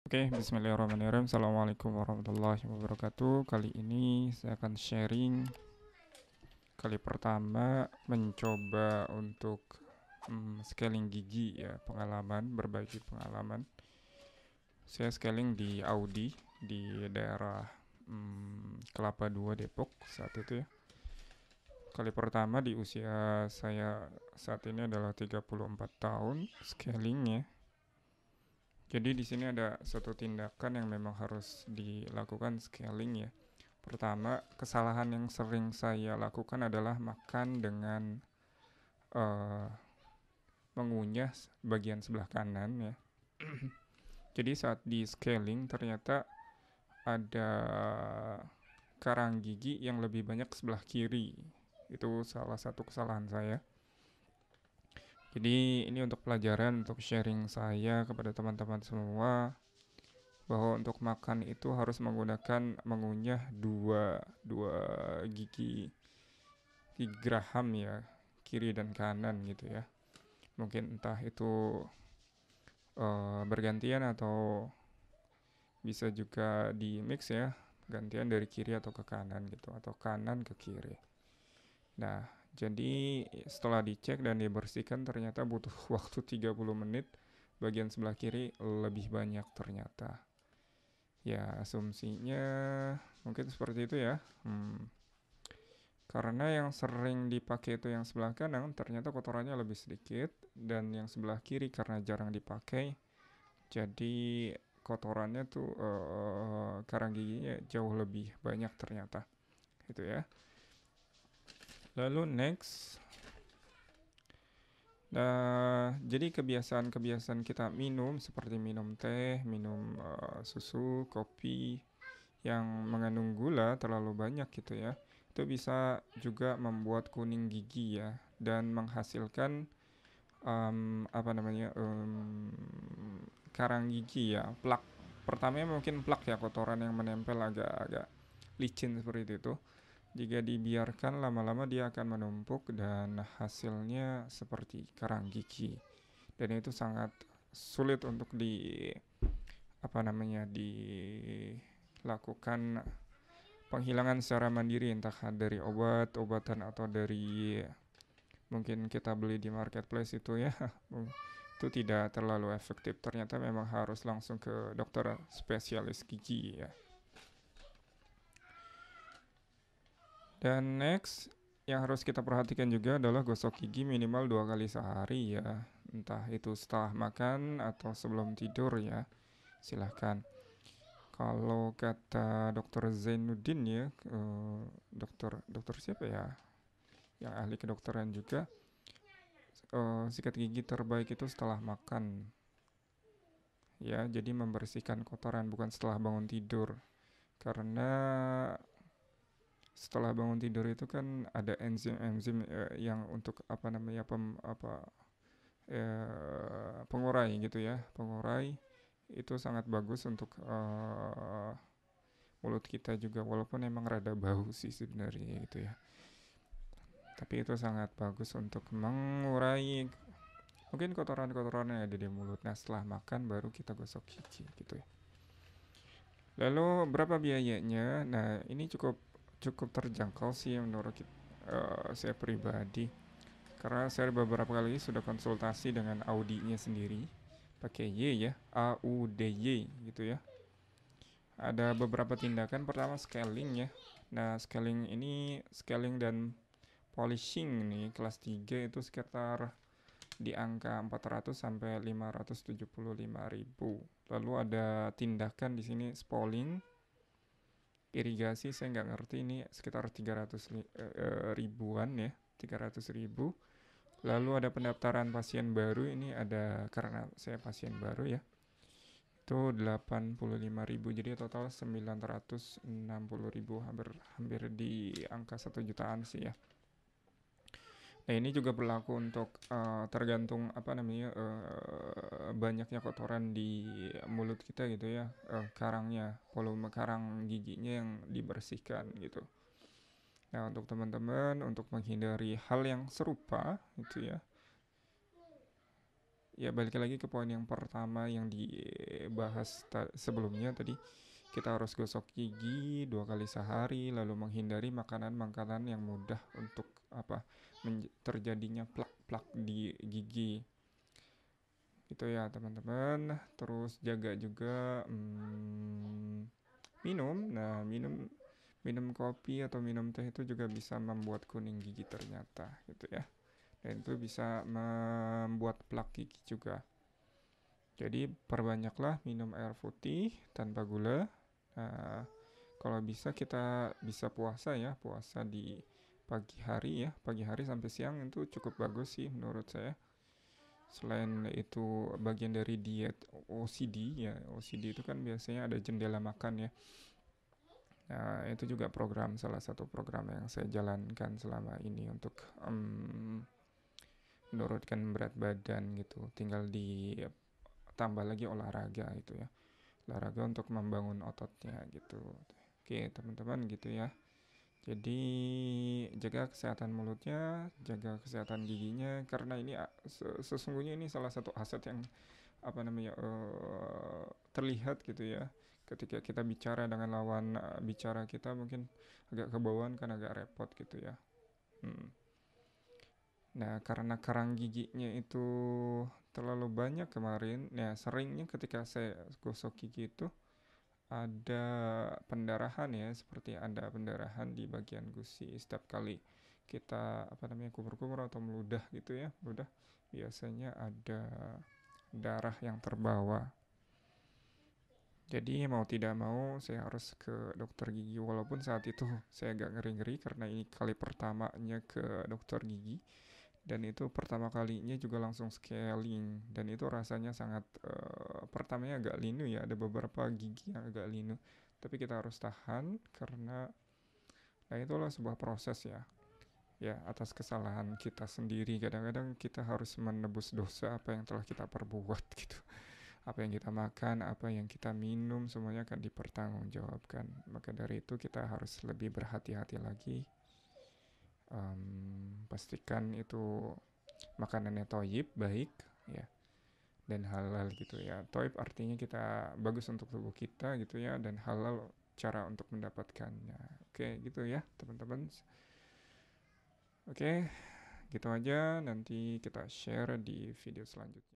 Oke, bismillahirrahmanirrahim. Assalamualaikum warahmatullahi wabarakatuh. Kali ini saya akan sharing kali pertama mencoba untuk scaling gigi ya, berbagi pengalaman. Saya scaling di Audi di daerah Kelapa Dua Depok saat itu ya. Kali pertama di usia saya saat ini adalah 34 tahun scaling ya. Jadi di sini ada satu tindakan yang memang harus dilakukan scaling ya. Pertama, kesalahan yang sering saya lakukan adalah makan dengan uh, mengunyah bagian sebelah kanan ya. Jadi saat di scaling ternyata ada karang gigi yang lebih banyak sebelah kiri. Itu salah satu kesalahan saya. Jadi ini untuk pelajaran, untuk sharing saya kepada teman-teman semua bahwa untuk makan itu harus mengunyah dua dua gigi gigi geraham ya, kiri dan kanan gitu ya. Mungkin entah itu bergantian atau bisa juga di mix ya, gantian dari kiri atau ke kanan gitu, atau kanan ke kiri. Nah, jadi setelah dicek dan dibersihkan ternyata butuh waktu 30 menit, bagian sebelah kiri lebih banyak ternyata. Ya, asumsinya mungkin seperti itu ya. Karena yang sering dipakai itu yang sebelah kanan, ternyata kotorannya lebih sedikit, dan yang sebelah kiri karena jarang dipakai, jadi kotorannya tuh karang giginya jauh lebih banyak ternyata. Itu ya. Lalu next. Nah, jadi kebiasaan-kebiasaan kita minum seperti minum teh, minum susu, kopi yang mengandung gula terlalu banyak gitu ya. Itu bisa juga membuat kuning gigi ya dan menghasilkan apa namanya karang gigi ya, plak. Pertamanya mungkin plak ya, kotoran yang menempel agak-agak licin seperti itu. Jika dibiarkan lama-lama dia akan menumpuk dan hasilnya seperti karang gigi. Dan itu sangat sulit untuk dilakukan penghilangan secara mandiri, entah dari obat-obatan atau dari mungkin kita beli di marketplace itu ya. Itu tidak terlalu efektif. Ternyata memang harus langsung ke dokter spesialis gigi ya. Dan next yang harus kita perhatikan juga adalah gosok gigi minimal 2 kali sehari ya. Entah itu setelah makan atau sebelum tidur ya. Silahkan. Kalau kata dokter Zainuddin ya, dokter siapa ya? Yang ahli kedokteran juga, sikat gigi terbaik itu setelah makan. Ya, jadi membersihkan kotoran bukan setelah bangun tidur. Karena setelah bangun tidur itu kan ada enzim-enzim yang untuk pengurai gitu ya, pengurai itu sangat bagus untuk mulut kita juga, walaupun emang rada bau sih sebenarnya gitu ya, tapi itu sangat bagus untuk mengurai mungkin kotoran-kotoran yang ada di mulut. Nah, setelah makan baru kita gosok gigi gitu ya. Lalu berapa biayanya? Nah, ini cukup cukup terjangkau sih menurut saya pribadi. Karena saya beberapa kali sudah konsultasi dengan Audi-nya sendiri, pakai Y ya, AUDY gitu ya. Ada beberapa tindakan. Pertama scaling ya. Nah, scaling dan polishing nih kelas 3 itu sekitar di angka 400 sampai 575.000. Lalu ada tindakan di sini spalling, irigasi saya nggak ngerti, ini sekitar 300 ribuan ya, 300 ribu. Lalu ada pendaftaran pasien baru, ini ada karena saya pasien baru ya, itu 85.000, jadi total 960.000, hampir di angka 1 jutaan sih ya. Nah, ini juga berlaku untuk tergantung banyaknya kotoran di mulut kita gitu ya, karangnya, volume karang giginya yang dibersihkan gitu. Nah, untuk teman-teman untuk menghindari hal yang serupa gitu ya, ya balik lagi ke poin yang pertama yang dibahas sebelumnya tadi, kita harus gosok gigi 2 kali sehari, lalu menghindari makanan-makanan yang mudah untuk apa terjadinya plak-plak di gigi. Gitu ya teman-teman. Terus jaga juga minum. Nah, minum kopi atau minum teh itu juga bisa membuat kuning gigi ternyata gitu ya. Dan itu bisa membuat plak gigi juga. Jadi perbanyaklah minum air putih tanpa gula. Nah, kalau bisa kita bisa puasa ya, puasa di pagi hari ya, pagi hari sampai siang itu cukup bagus sih menurut saya. Selain itu bagian dari diet OCD ya, OCD itu kan biasanya ada jendela makan ya. Nah, itu juga salah satu program yang saya jalankan selama ini untuk menurunkan berat badan gitu. Tinggal ditambah lagi olahraga itu ya. Olahraga untuk membangun ototnya gitu. Oke, teman-teman gitu ya. Jadi jaga kesehatan mulutnya, jaga kesehatan giginya karena ini sesungguhnya ini salah satu aset yang terlihat gitu ya. Ketika kita bicara dengan lawan bicara kita mungkin agak kebawaan kan agak repot gitu ya. Nah, karena karang giginya itu terlalu banyak kemarin, ya seringnya ketika saya gosok gigi itu ada pendarahan ya, seperti ada pendarahan di bagian gusi setiap kali kita kumur-kumur atau meludah gitu ya, meludah biasanya ada darah yang terbawa. Jadi mau tidak mau saya harus ke dokter gigi walaupun saat itu saya agak ngeri-ngeri karena ini kali pertamanya ke dokter gigi dan itu pertama kalinya juga langsung scaling dan itu rasanya sangat pertamanya agak linu ya, ada beberapa gigi yang agak linu tapi kita harus tahan karena itulah sebuah proses ya, ya atas kesalahan kita sendiri. Kadang-kadang kita harus menebus dosa apa yang telah kita perbuat gitu, apa yang kita makan, apa yang kita minum semuanya akan dipertanggungjawabkan. Maka dari itu kita harus lebih berhati-hati lagi. Pastikan itu makanannya toyib, baik ya, dan halal gitu ya. Toyib artinya kita bagus untuk tubuh kita gitu ya, dan halal cara untuk mendapatkannya. Oke gitu ya teman-teman. Oke gitu aja, nanti kita share di video selanjutnya.